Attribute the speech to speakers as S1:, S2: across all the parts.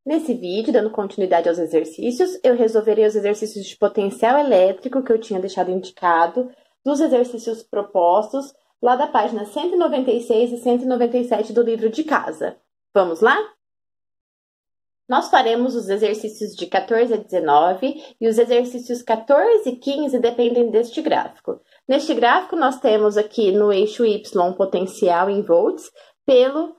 S1: Nesse vídeo, dando continuidade aos exercícios, eu resolverei os exercícios de potencial elétrico que eu tinha deixado indicado, dos exercícios propostos, lá da página 196 e 197 do livro de casa. Vamos lá? Nós faremos os exercícios de 14 a 19 e os exercícios 14 e 15 dependem deste gráfico. Neste gráfico, nós temos aqui no eixo Y potencial em volts pelo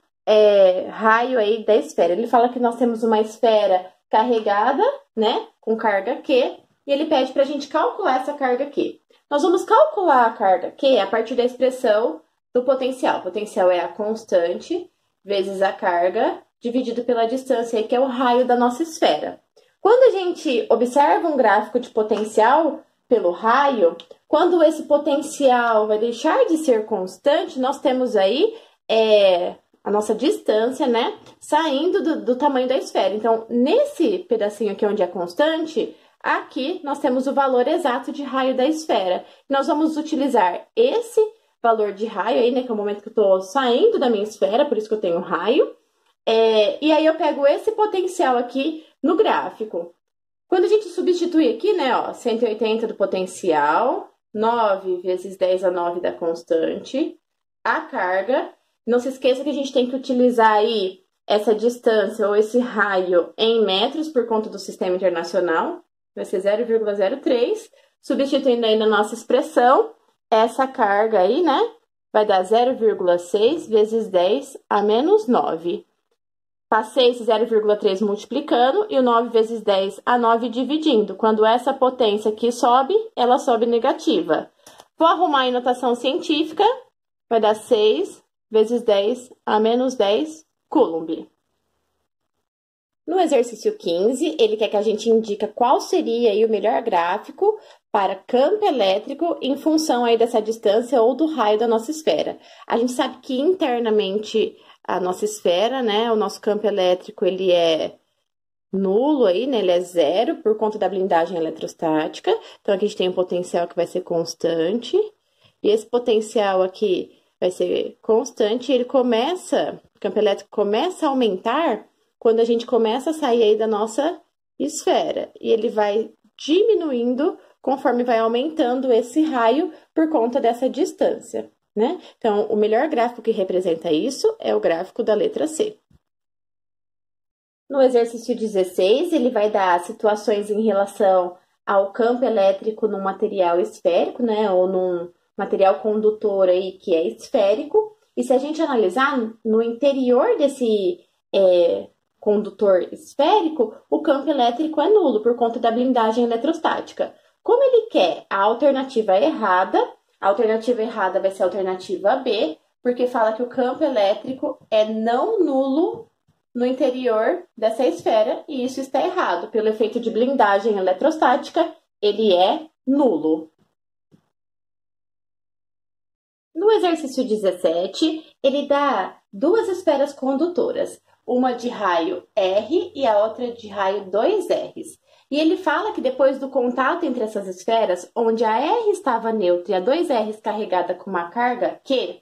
S1: raio aí da esfera. Ele fala que nós temos uma esfera carregada, né, com carga Q, e ele pede para a gente calcular essa carga Q. Nós vamos calcular a carga Q a partir da expressão do potencial. O potencial é a constante vezes a carga dividido pela distância, aí, que é o raio da nossa esfera. Quando a gente observa um gráfico de potencial pelo raio, quando esse potencial vai deixar de ser constante, nós temos aí a nossa distância, né, saindo do tamanho da esfera. Então, nesse pedacinho aqui onde é constante, aqui nós temos o valor exato de raio da esfera. Nós vamos utilizar esse valor de raio aí, né, que é o momento que eu estou saindo da minha esfera, por isso que eu tenho raio. E aí eu pego esse potencial aqui no gráfico. Quando a gente substitui aqui, né, ó, 180 do potencial, 9 vezes 10 a 9 da constante, a carga. Não se esqueça que a gente tem que utilizar aí essa distância ou esse raio em metros por conta do sistema internacional. Vai ser 0,03. Substituindo aí na nossa expressão, essa carga aí, né, vai dar 0,6 vezes 10 a menos 9. Passei esse 0,3 multiplicando e o 9 vezes 10 a 9 dividindo. Quando essa potência aqui sobe, ela sobe negativa. Vou arrumar em notação científica, vai dar 6 vezes 10 a menos 10 Coulomb. No exercício 15, ele quer que a gente indique qual seria aí o melhor gráfico para campo elétrico em função aí dessa distância ou do raio da nossa esfera. A gente sabe que internamente a nossa esfera, né, o nosso campo elétrico, ele é nulo aí, né, ele é zero por conta da blindagem eletrostática. Então, aqui a gente tem um potencial que vai ser constante, e esse potencial aqui vai ser constante, e ele começa, o campo elétrico começa a aumentar quando a gente começa a sair aí da nossa esfera, e ele vai diminuindo conforme vai aumentando esse raio por conta dessa distância, né? Então, o melhor gráfico que representa isso é o gráfico da letra C. No exercício 16, ele vai dar situações em relação ao campo elétrico num material esférico, né? Ou num material condutor aí que é esférico. E se a gente analisar no interior desse condutor esférico, o campo elétrico é nulo por conta da blindagem eletrostática. Como ele quer a alternativa errada, a alternativa errada vai ser a alternativa B, porque fala que o campo elétrico é não nulo no interior dessa esfera, e isso está errado. Pelo efeito de blindagem eletrostática, ele é nulo. No exercício 17, ele dá duas esferas condutoras, uma de raio R e a outra de raio 2R. E ele fala que depois do contato entre essas esferas, onde a R estava neutra e a 2R carregada com uma carga Q,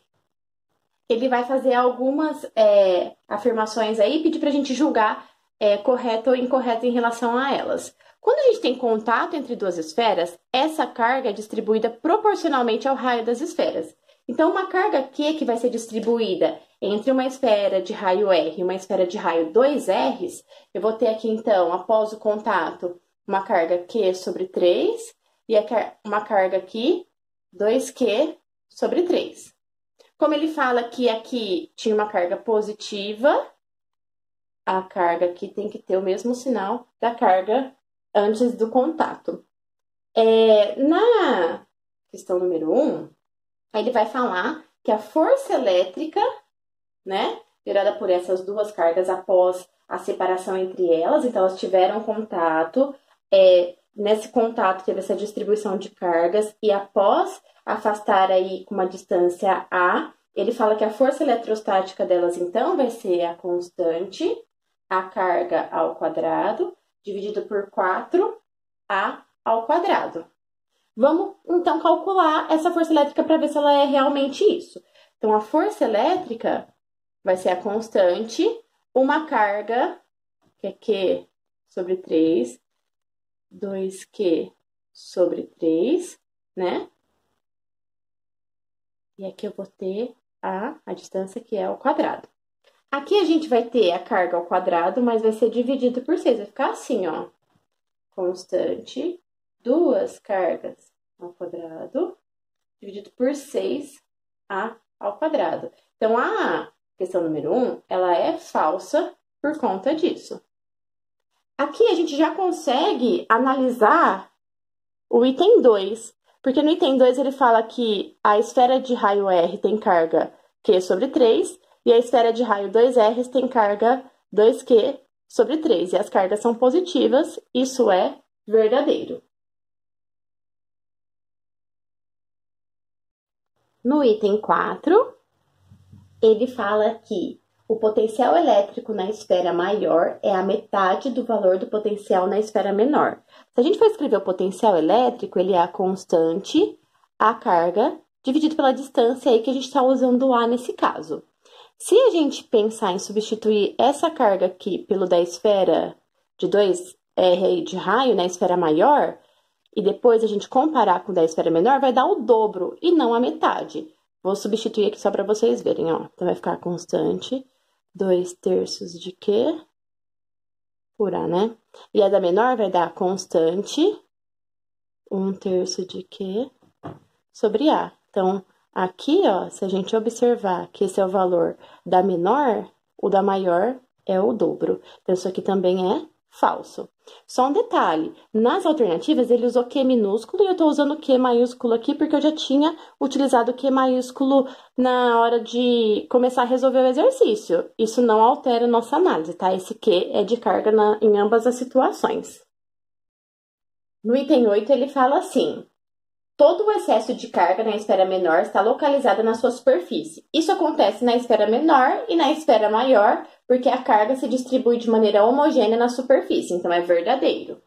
S1: ele vai fazer algumas afirmações aí e pedir para a gente julgar correto ou incorreto em relação a elas. Quando a gente tem contato entre duas esferas, essa carga é distribuída proporcionalmente ao raio das esferas. Então, uma carga Q que vai ser distribuída entre uma esfera de raio R e uma esfera de raio 2R, eu vou ter aqui, então, após o contato, uma carga Q sobre 3 e uma carga aqui, 2Q sobre 3. Como ele fala que aqui tinha uma carga positiva, a carga aqui tem que ter o mesmo sinal da carga antes do contato. Na questão número 1, ele vai falar que a força elétrica, né, gerada por essas duas cargas após a separação entre elas, então elas tiveram contato, nesse contato teve essa distribuição de cargas, e após afastar aí com uma distância A, ele fala que a força eletrostática delas, então, vai ser a constante, a carga ao quadrado, dividido por 4A ao quadrado. Vamos, então, calcular essa força elétrica para ver se ela é realmente isso. Então, a força elétrica vai ser a constante, uma carga que é Q sobre 3, 2Q sobre 3, né? E aqui eu vou ter a distância que é ao quadrado. Aqui a gente vai ter a carga ao quadrado, mas vai ser dividido por 6. Vai ficar assim, ó. Constante, duas cargas ao quadrado, dividido por 6A ao quadrado. Então, a questão número 1, ela é falsa por conta disso. Aqui a gente já consegue analisar o item 2, porque no item 2 ele fala que a esfera de raio R tem carga Q sobre 3 e a esfera de raio 2R tem carga 2Q sobre 3. E as cargas são positivas, isso é verdadeiro. No item 4, ele fala que o potencial elétrico na esfera maior é a metade do valor do potencial na esfera menor. Se a gente for escrever o potencial elétrico, ele é a constante, a carga, dividido pela distância aí que a gente está usando o A nesse caso. Se a gente pensar em substituir essa carga aqui pelo da esfera de 2R de raio na esfera maior, e depois a gente comparar com o da esfera menor, vai dar o dobro e não a metade. Vou substituir aqui só para vocês verem, ó. Então, vai ficar constante, 2/3 de Q por A, né? E a da menor vai dar constante, 1/3 de Q sobre A. Então, aqui, ó, se a gente observar que esse é o valor da menor, o da maior é o dobro. Então, isso aqui também é falso. Só um detalhe, nas alternativas ele usou Q minúsculo e eu tô usando Q maiúsculo aqui porque eu já tinha utilizado Q maiúsculo na hora de começar a resolver o exercício. Isso não altera a nossa análise, tá? Esse Q é de carga em ambas as situações. No item 8 ele fala assim: todo o excesso de carga na esfera menor está localizado na sua superfície. Isso acontece na esfera menor e na esfera maior, porque a carga se distribui de maneira homogênea na superfície, então é verdadeiro.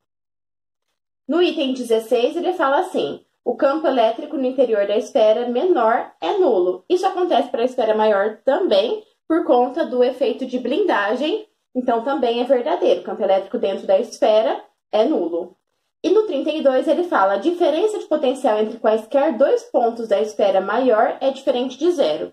S1: No item 16, ele fala assim: o campo elétrico no interior da esfera menor é nulo. Isso acontece para a esfera maior também, por conta do efeito de blindagem, então também é verdadeiro. O campo elétrico dentro da esfera é nulo. E no 32 ele fala: a diferença de potencial entre quaisquer dois pontos da esfera maior é diferente de zero.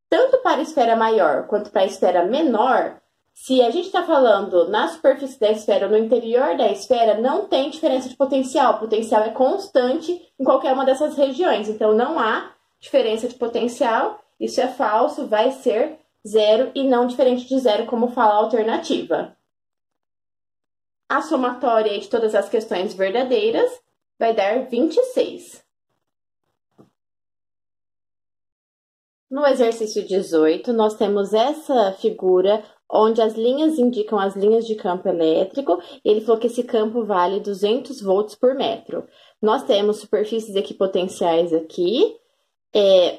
S1: Tanto para a esfera maior quanto para a esfera menor, se a gente está falando na superfície da esfera ou no interior da esfera, não tem diferença de potencial. O potencial é constante em qualquer uma dessas regiões. Então, não há diferença de potencial. Isso é falso, vai ser zero e não diferente de zero, como fala a alternativa. A somatória de todas as questões verdadeiras vai dar 26. No exercício 18, nós temos essa figura onde as linhas indicam as linhas de campo elétrico. Ele falou que esse campo vale 200 volts por metro. Nós temos superfícies equipotenciais aqui,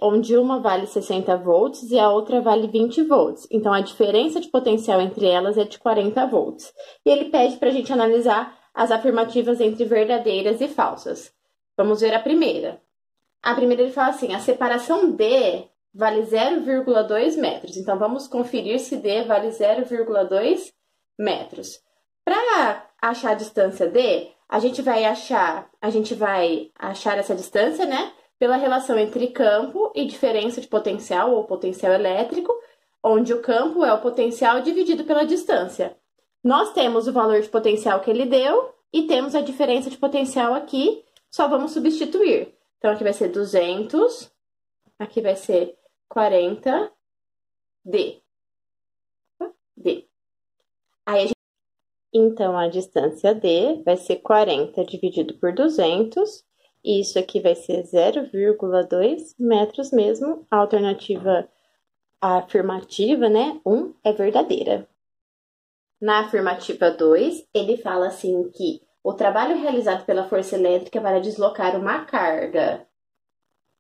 S1: onde uma vale 60 volts e a outra vale 20 volts. Então, a diferença de potencial entre elas é de 40 volts. E ele pede para a gente analisar as afirmativas entre verdadeiras e falsas. Vamos ver a primeira. A primeira ele fala assim: a separação D vale 0,2 metros. Então, vamos conferir se D vale 0,2 metros. Para achar a distância D, a gente vai achar essa distância, né? Pela relação entre campo e diferença de potencial, ou potencial elétrico, onde o campo é o potencial dividido pela distância. Nós temos o valor de potencial que ele deu e temos a diferença de potencial aqui, só vamos substituir. Então, aqui vai ser 200, aqui vai ser 40 D. Aí então, a distância D vai ser 40 dividido por 200, e isso aqui vai ser 0,2 metros mesmo. A alternativa afirmativa, né, 1, é verdadeira. Na afirmativa 2, ele fala assim que o trabalho realizado pela força elétrica para deslocar uma carga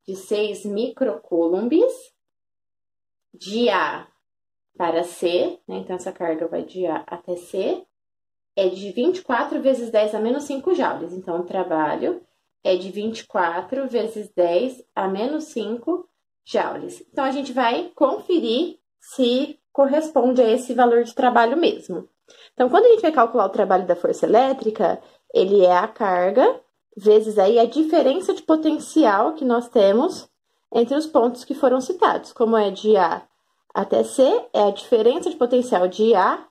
S1: de 6 microcoulombs de A para C, né? Então, essa carga vai de A até C, é de 24 vezes 10 a menos 5 joules. Então, o trabalho é de 24 vezes 10 a menos 5 joules. Então, a gente vai conferir se corresponde a esse valor de trabalho mesmo. Então, quando a gente vai calcular o trabalho da força elétrica, ele é a carga vezes aí a diferença de potencial que nós temos entre os pontos que foram citados. Como é de A até C, é a diferença de potencial de A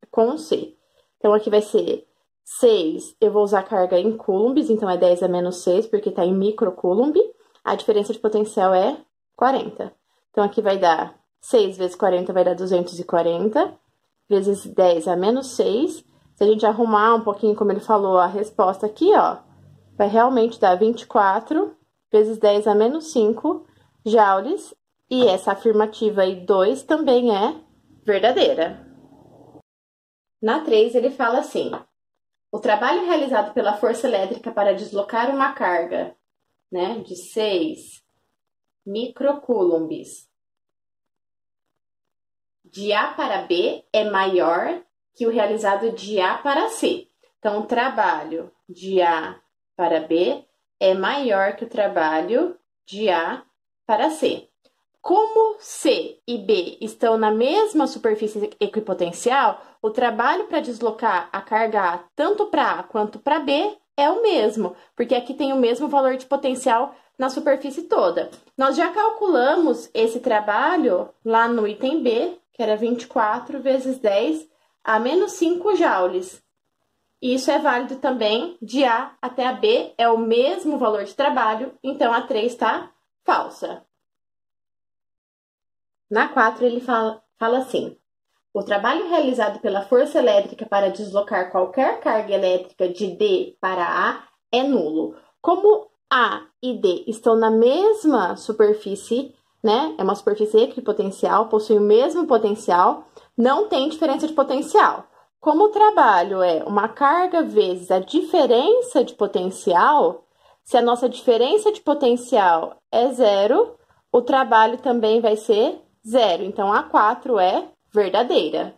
S1: com C. Então, aqui vai ser 6, eu vou usar a carga em coulombs, então é 10 a menos 6, porque está em microcoulomb. A diferença de potencial é 40. Então, aqui vai dar 6 vezes 40 vai dar 240, vezes 10 a menos 6. Se a gente arrumar um pouquinho, como ele falou, a resposta aqui, ó, vai realmente dar 24 vezes 10 a menos 5 joules. E essa afirmativa aí, 2, também é verdadeira. Na 3, ele fala assim: o trabalho realizado pela força elétrica para deslocar uma carga, né, de 6 microcoulombs de A para B é maior que o realizado de A para C. Então, o trabalho de A para B é maior que o trabalho de A para C. Como C e B estão na mesma superfície equipotencial, o trabalho para deslocar a carga A tanto para A quanto para B é o mesmo, porque aqui tem o mesmo valor de potencial na superfície toda. Nós já calculamos esse trabalho lá no item B, que era 24 vezes 10 a menos 5 joules. Isso é válido também de A até a B, é o mesmo valor de trabalho, então a 3 está falsa. Na 4, ele fala assim: o trabalho realizado pela força elétrica para deslocar qualquer carga elétrica de D para A é nulo. Como A e D estão na mesma superfície, né? É uma superfície equipotencial, possui o mesmo potencial, não tem diferença de potencial. Como o trabalho é uma carga vezes a diferença de potencial, se a nossa diferença de potencial é 0, o trabalho também vai ser 0. Então, a 4 é verdadeira.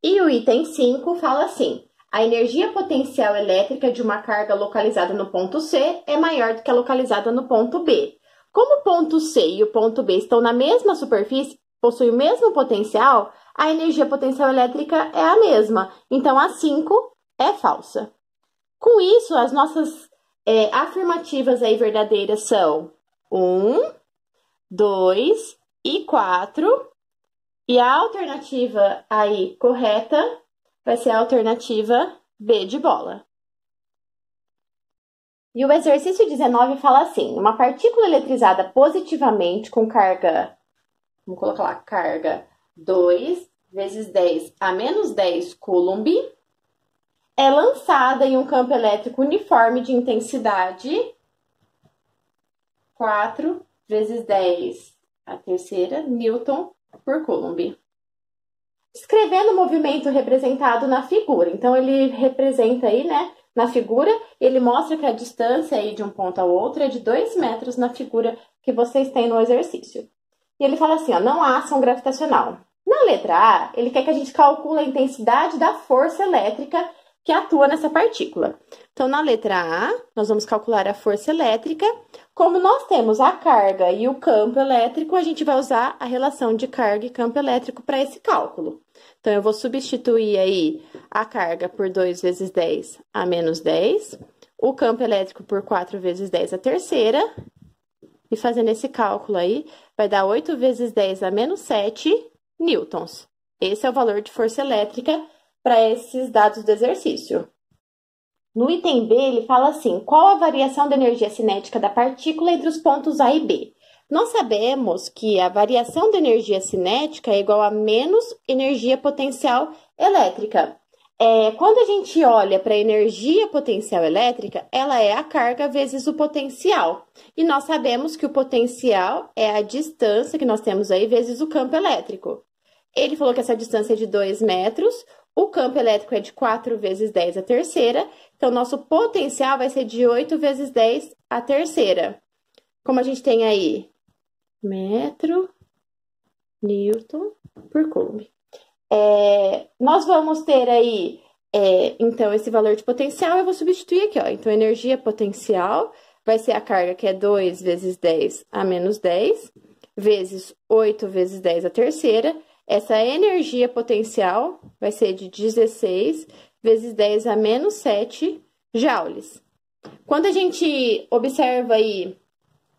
S1: E o item 5 fala assim: a energia potencial elétrica de uma carga localizada no ponto C é maior do que a localizada no ponto B. Como o ponto C e o ponto B estão na mesma superfície, possuem o mesmo potencial, a energia potencial elétrica é a mesma. Então, a 5 é falsa. Com isso, as nossas afirmativas aí verdadeiras são 1, 2 e 4. E a alternativa aí correta vai ser a alternativa B de bola. E o exercício 19 fala assim: uma partícula eletrizada positivamente com carga, vamos colocar lá, carga 2 vezes 10 a menos 10 coulomb, é lançada em um campo elétrico uniforme de intensidade 4 vezes 10 a terceira newton por coulomb. Escrevendo o movimento representado na figura. Então, ele representa aí, né, na figura, ele mostra que a distância aí de um ponto ao outro é de 2 metros na figura que vocês têm no exercício. E ele fala assim, ó, não há ação gravitacional. Na letra A, ele quer que a gente calcule a intensidade da força elétrica que atua nessa partícula. Então, na letra A, nós vamos calcular a força elétrica. Como nós temos a carga e o campo elétrico, a gente vai usar a relação de carga e campo elétrico para esse cálculo. Então, eu vou substituir aí a carga por 2 vezes 10 a menos 10, o campo elétrico por 4 vezes 10 a terceira, e fazendo esse cálculo aí, vai dar 8 vezes 10 a menos 7 newtons. Esse é o valor de força elétrica para esses dados do exercício. No item B, ele fala assim, qual a variação da energia cinética da partícula entre os pontos A e B? Nós sabemos que a variação da energia cinética é igual a menos energia potencial elétrica. Quando a gente olha para a energia potencial elétrica, ela é a carga vezes o potencial. E nós sabemos que o potencial é a distância que nós temos aí vezes o campo elétrico. Ele falou que essa distância é de 2 metros, o campo elétrico é de 4 vezes 10 a terceira, então nosso potencial vai ser de 8 vezes 10 a terceira. Como a gente tem aí metro, newton por coulomb. Nós vamos ter aí, então, esse valor de potencial, eu vou substituir aqui, ó. Então, energia potencial vai ser a carga que é 2 vezes 10 a menos 10, vezes 8 vezes 10 a terceira. essa energia potencial vai ser de 16 vezes 10 a menos 7 joules. Quando a gente observa aí,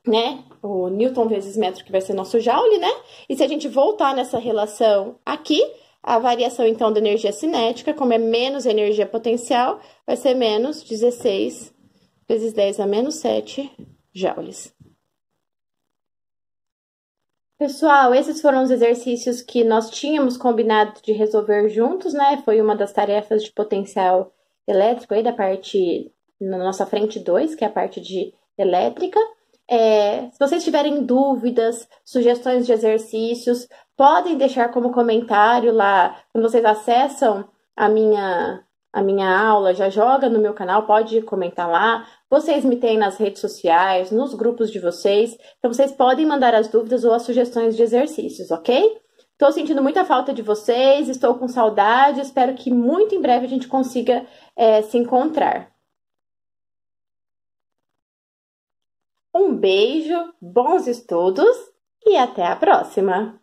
S1: né, o Newton vezes metro, que vai ser nosso joule, né? E se a gente voltar nessa relação aqui, a variação, então, da energia cinética, como é menos energia potencial, vai ser menos 16 vezes 10 a menos 7 joules. Pessoal, esses foram os exercícios que nós tínhamos combinado de resolver juntos, né? Foi uma das tarefas de potencial elétrico aí da parte, na nossa frente 2, que é a parte de elétrica. Se vocês tiverem dúvidas, sugestões de exercícios, podem deixar como comentário lá, quando vocês acessam a minha aula, já joga no meu canal, pode comentar lá. Vocês me têm nas redes sociais, nos grupos de vocês, então vocês podem mandar as dúvidas ou as sugestões de exercícios, ok? Estou sentindo muita falta de vocês, estou com saudade, espero que muito em breve a gente consiga se encontrar. Um beijo, bons estudos e até a próxima!